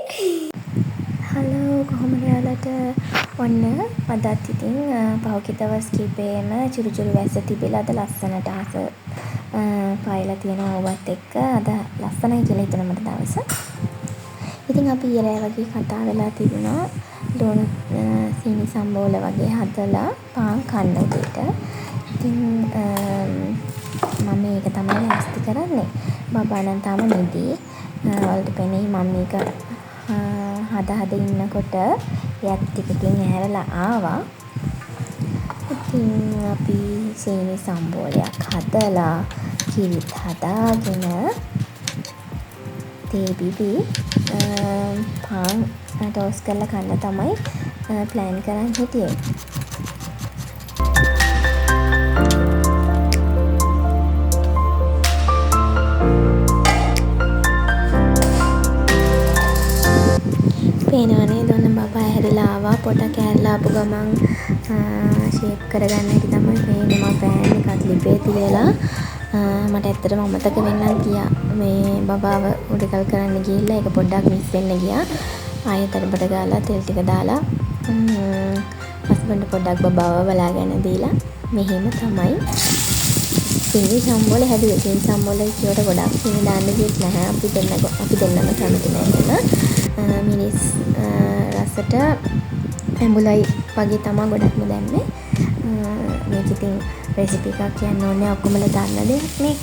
Hello කොහොමද යාලට ඔන්න අදත් ඉතින් පහුගිය දවස් කිහිපෙම චුරුචුරු වැස්ස තිබිලා අද ලස්සනට අහස පායලා තියෙනවා ඔවත් එක්ක අද ලස්සනයි කියලා හිතුණා මට දවස. ඉතින් අපි ඊයේ වගේ කතා වෙලා තිබුණා ලුණු සීනි සම්බෝල වගේ හදලා පාන් කන්න උදේට. ඉතින් මම මේක තමයි ලෑස්ති කරන්නේ. බබා නම් තාම නිදි. ඔයාලට පෙනේ මම මේක හද ඉන්නකොට එයත් ටිකකින් ඇහැරලා ආවා. ඉතින් අපි සීනි සම්බෝලයක් හදලා කිරිත් හදාගෙන තේ බිබි පාන් ටෝස් කරලා කන්න තමයි ප්ලෑන් කරන් හිටියේ. පේනවනේ දොන්න බබා ඇහැරිලා ආවා. පොඩක් ඇහැරිලා ආපු ගමන් ෂේප් කරගන්න හැටි තමයි පේන්නේ. මම පෑන් එකත් ලිපේ තියලා මට ඇත්තටම අමතක වෙන්නත් ගියා. මේ බබාව උඩකල් කරන්න ගිහිල්ලා ඒක පොඩ්ඩක් මිස් වෙන්න ගියා. ආයෙත් අරබඩ ගාලා තෙල් ටික දාලා හස්බන්ඩ් පොඩ්ඩක් බබාව බලාගෙන දීලා මෙහෙම තමයි සීනි සම්බෝල හැදුවේ. සීනි සම්බෝල කියවට ගොඩක් සීනි දාන්න ගියෙත් නැහැ. අපි දෙන්නම කැමති නැහැ. මිනිස් රසට ඇඹුලයි වගේ තමයි ගොඩක්ම දැම්මේ. මේක ඉතින් රෙසිපි එකක් කියන්න ඕනේ ඔක්කොමලා දන්න දෙයක් නේ.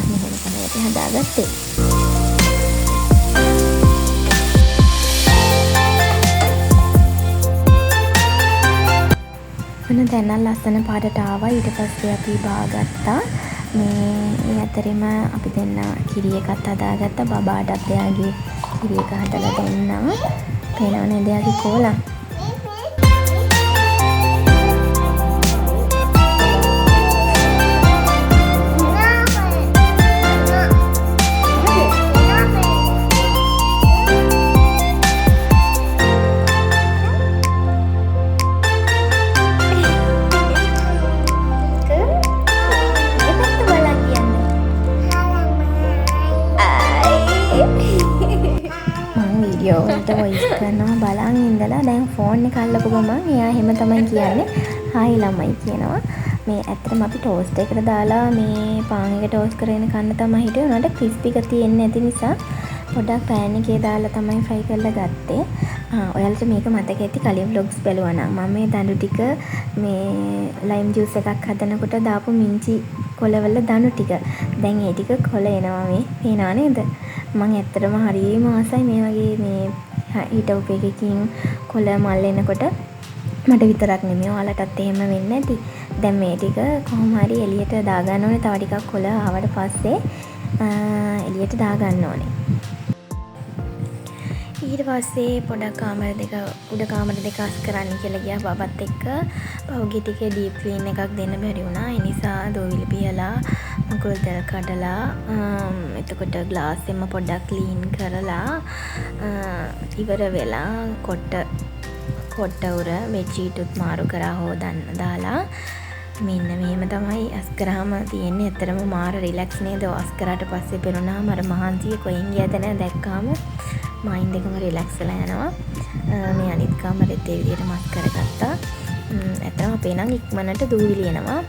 මෙහෙම තමයි අපි හදාගත්තේ. ඔන්න දැන් නම් ලස්සන පාටට ආවා. ඊට පස්සේ අපි බාගත්තා. මේ අතරෙම අපි දෙන්න කිරි එකත් හදාගත්තා. බබාටත් එයාගේ කිරි එක හදලා දෙන්නා. පේනවනේ එයාගේ කෝලා. වලට වොයිස් කරනවා බලන් ඉඳලා දැන් ෆෝන් එක අල්ලපු ගමන් එයා එහෙම තමයි කියන්නේ හායි ළමයි කියනවා. මේ ඇත්තටම අපි ටෝස්ට් එකට දාලා මේ පාන් එක ටෝස්ට් කරගෙන කන්න තමයි හිතුවේ. උනාට ක්‍රිස්පි එක තියෙන්නේ නැති නිසා පොඩ්ඩක් පෑන් එකේ දාලා තමයි ෆ්‍රයි කරලා ගත්තේ. ඔයාලට මේක මතක ඇති කලින් vlogs බලුවා නම් මම මේ දඬු ටික මේ ලයිම් ජූස් එකක් හදනකොට දාපු මිංචි කොළවල දණු ටික. දැන් ඒ ටික කොළ එනවා මේ. පේනවා නේද? මම ඇත්තටම හරියම ආසයි මේ වගේ මේ හිටවුප එකකින් කොළ මල් එනකොට. මට විතරක් නෙමෙයි ඔයාලටත් එහෙම වෙන්නේ නැති. දැන් මේ ටික කොහොම හරි එළියට දාගන්න ඕනේ. තව ටිකක් කොළ ආවට පස්සේ එළියට දාගන්න ඕනේ. ඊට පස්සේ පොඩක් උඩ කාමර දෙක අස් කරන්න කියලා ගියා බබත් එක්ක. පහුගිය ටිකේ ඩීප් ක්ලීන් එකක් දෙන්න බැරි වුණා. ඒ නිසා දෝවිලි පියලා මුකුල් තෙල් කඩලා එතකොට ග්ලාස් එකම පොඩ්ඩක් ක්ලීන් කරලා ඉවර වෙලා කොට උර බෙඩ්ෂීටුත් මාරු කරා හොදන්න දාලා මෙන්න මෙහෙම තමයි අස්කරාම තියෙන්නේ. ඇත්තටම මාර රිලැක්ස් නේද? අස්කරාට පස්සේ පෙනුනාම අර මහන්සිය කොහෙන් ගියද නැ දැක්කාම මයින්ඩ් එකම රිලැක්ස් වෙලා යනවා. මේ අනිත් කාමරෙත් ඒ විදිහට මස් කරගත්තා. ඇත්තටම අපේ නම් ඉක්මනට දූවිලි එනවා.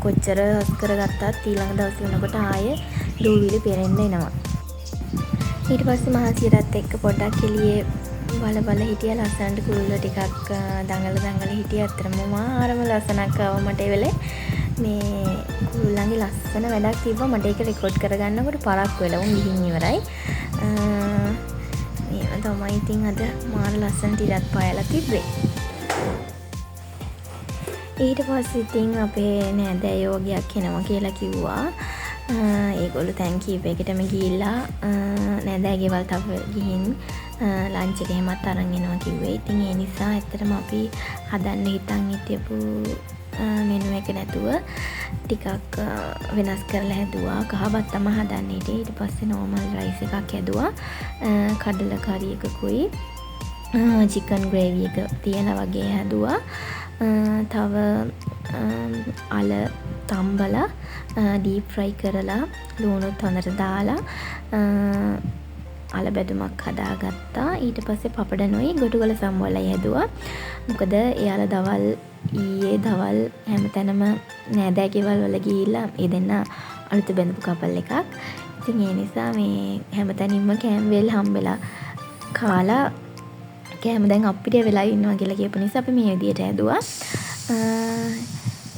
කොච්චර අස්කරගත්තත් ඊළඟ දවසේ වෙනකොට ආයේ දූවිලි පෙරෙන්න එනවා. ඊට පස්සේ මහන්සියටත් එක්ක පොඩ්ඩක් එළියේ බල හිටියා. ලස්සනට කුරුල්ල ටිකක් දඟල හිටියා. අතරම මාරම ලස්සනක් ආවා මට ඒ වෙලේ. මේ කුරුල්ලන්ගේ ලස්සන වැඩක් තිබ්බා. මට ඒක රෙකෝඩ් කරගන්නකොට පරක් වෙලා උන් ගිහින් ඉවරයි. මේව තමයි ඉතින් අද මාර ලස්සනට ඉරත් පායලා තිබ්බේ. ඊට පස්සේ ඉතින් අපේ නෑදෑයෝ ගයක් එනවා කියලා කිව්වා. ඒගොල්ලෝ තැන් කීප එකටම ගිහිල්ලා නෑදෑ ගෙවල් තව ගිහින් ලන්ච් එක එහෙමත් අරන් එනවා කිව්වේ. ඉතින් ඒ නිසා ඇත්තටම අපි හදන්න හිතන් හිටපු මෙනු එක නැතුව ටිකක් වෙනස් කරලා හැදුවා. කහබත් තමයි හදන්න හිටියේ. ඊට පස්සේ normal rice එකක් හැදුවා. කඩල කරි එකකුයි චිකන් ග්‍රේවි එක තියලා වගේ හැදුවා. තව අල තම්බලා ඩීප් ෆ්‍රයි කරලා ලුණුත් හොඳට දාලා අල බැදුමක් හදාගත්තා. ඊට පස්සේ පපඩනුයි ගොටුකොළ සම්බෝලයි හැදුවා. මොකද එයාලා ඊයේ දවල් හැමතැනම නෑදෑ ගෙවල් වල ගිහිල්ලා ඒ දෙන්න අලුත බැඳපු කපල් එකක්. ඉතින් ඒ නිසා මේ හැමතැනින්ම කෑම වේල් හම්බෙලා කාලා කෑම දැන් අපිට වෙලා ඉන්නවා කියලා කියපු නිසා අපි මේ විදියට හැදුවා.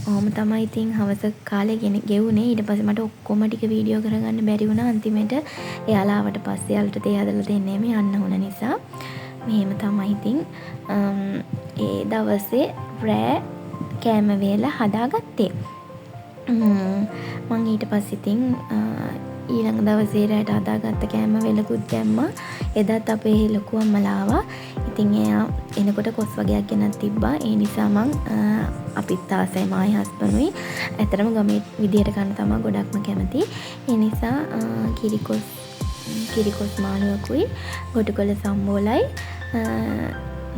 ඔහොම තමයි ඉතින් හවස කාලේ ගෙවුනේ. ඊට පස්සේ මට ඔක්කොම ටික වීඩියෝ කරගන්න බැරි වුණා. අන්තිමට එයාලා ආවට පස්සේ යාළුවට තේ හදලා දෙන්නේ මේ යන්න ඕන නිසා. මෙහෙම තමයි ඉතින් ඒ දවසේ රෑ කෑම වේල හදාගත්තේ. මං ඊට පස්සේ ඉතින් ඊළඟ දවසේ රෑට හදාගත්ත කෑම වේලකුත් දැම්මා. එදත් අපේ ලොකු අම්මලා ආවා. ඉතින් එයා එනකොට කොස් වගේක් ගෙනත් තිබ්බා. ඒ නිසා මං අපිත් ආසයි මායි හස්බන්ඩ්ුයි ඇත්තටම ගමේ විදියට කන්න තමයි ගොඩක්ම කැමති. ඒ නිසා කිරිකොස් මාළුවකුයි ගොටුකොළ සම්බෝලයි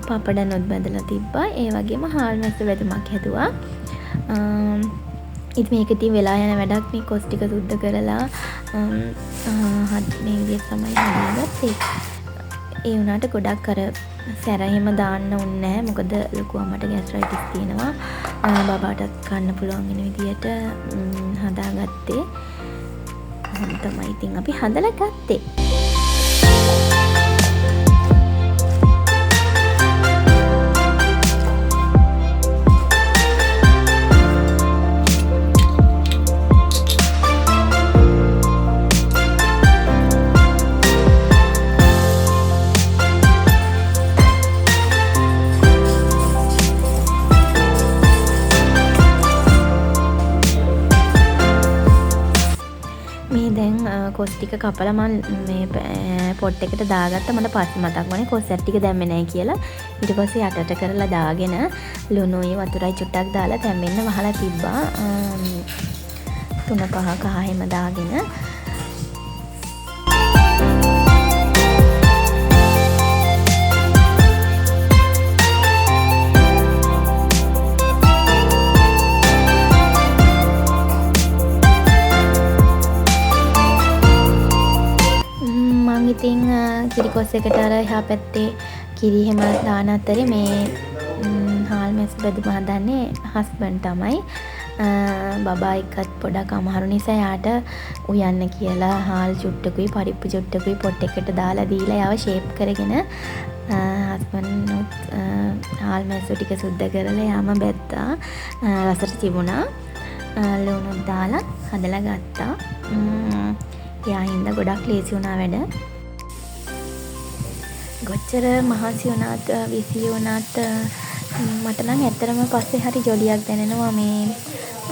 පපඩනොත් බැඳලා තිබ්බා. ඒ වගේම හාල් මැස්ස වැදුමක් හැදුවා. ඉතින් මේක ඉතින් වෙලා යන වැඩක් නේ. කොස් ටික සුද්ධ කරලා මේ විදිහට තමයි හදාගත්තේ. ඒ වුණාට ගොඩක් අර සැර එහෙම දාන්න ඕනේ නැහැ. මොකද ලොකු අම්මට ગેස්ට්‍රයිටිස් තියෙනවා. බබාටත් කන්න පුළුවන් වෙන විදිහට හදාගත්තේ. තමයි ඉතින් අපි හදලා ගත්තේ. කොස් ටික කපලා මම මේ පොට් එකට දාගත්තා. මට පස්සේ මතක් වුණේ කොස් ටික දැම්මේ නැහැ කියලා. ඊට පස්සේ යටට කරලා දාගෙන ලුණුයි වතුරයි චුට්ටක් දාලා තැම්බෙන්න වහලා තිබ්බා. 3-5 කහ හැම දාගෙන ඉතින් කිරිකොස් එකට අර එහා පැත්තේ කිරි හැම දාන අතරේ මේ හාල් මැස් බැදුම හදන්නේ හස්බන්ඩ් තමයි. බබා එක්කත් පොඩක් අමාරු නිසා යාට උයන්න කියලා හාල් චුට්ටකුයි පරිප්පු චුට්ටකුයි පොට් එකට දාලා දීලා යාව ෂේප් කරගෙන හස්බන්ඩ්නුත් හාල් මැස් ටික සුද්ධ කරලා යාම බැද්දා. රසට තිබුණා. ලුණුත් දාලා හදලා ගත්තා. යා හින්දා ගොඩක් ලේසි වුණා වැඩ. ගොච්චර මහන්සි වුණාත් විසි වුණාත් මට නම් ඇත්තටම පස්සේ හරි ජොලියක් දැනෙනවා මේ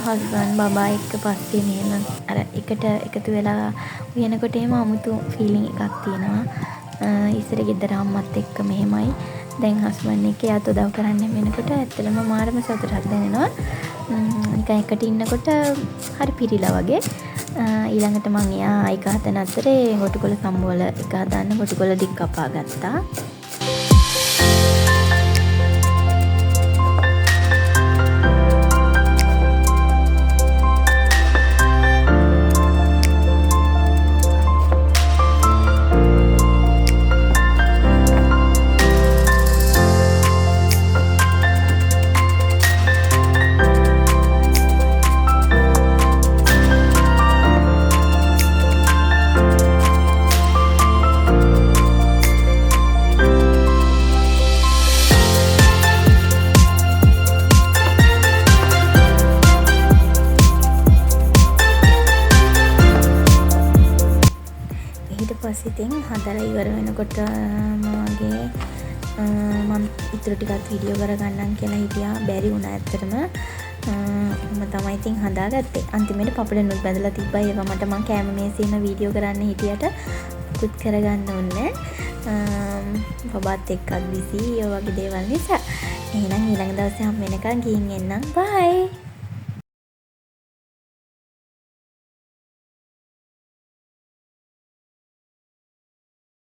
හස්බන්ඩ් බබා එක්ක පස්සේ මෙහෙම අර එකට එකතු වෙලා උයනකොට එහෙම අමුතු ෆීලිං එකක් තියෙනවා. ඉස්සර ගෙදර අම්මත් එක්ක මෙහෙමයි. දැන් හස්බන්ඩ් එක්ක යාත් උදව් කරන්න වෙනකොට ඇත්තටම මාරම සතුටක් දැනෙනවා. නිකන් එකට ඉන්නකොට හරි පිරිලා වගේ. ඊළඟට මං එයා එක හදන අතරේ ගොටුකොළ සම්බෝල එක හදන්න ගොටුකොළ දික් කපා ගත්තා. ඉතින් හදලා ඉවර වෙනකොට මගේ මම ඉතුරු ටිකක් වීඩියෝ කරගන්නම් කියලා හිටියා. බැරි වුණා ඇත්තටම. මම තමයි ඉතින් හදාගත්තේ. අන්තිමේට පපඩනුත් බැඳලා තිබ්බා. ඒවා මට මම කැම මේසෙම වීඩියෝ කරන්න හිටියට කුත් කරගන්න ඕනේ. බබාත් එක්කත් බිසි ඒ වගේ දේවල් නිසා. එහෙනම් ඊළඟ දවසේ හම් වෙනකන් ගිහින් එන්නම්. බයි.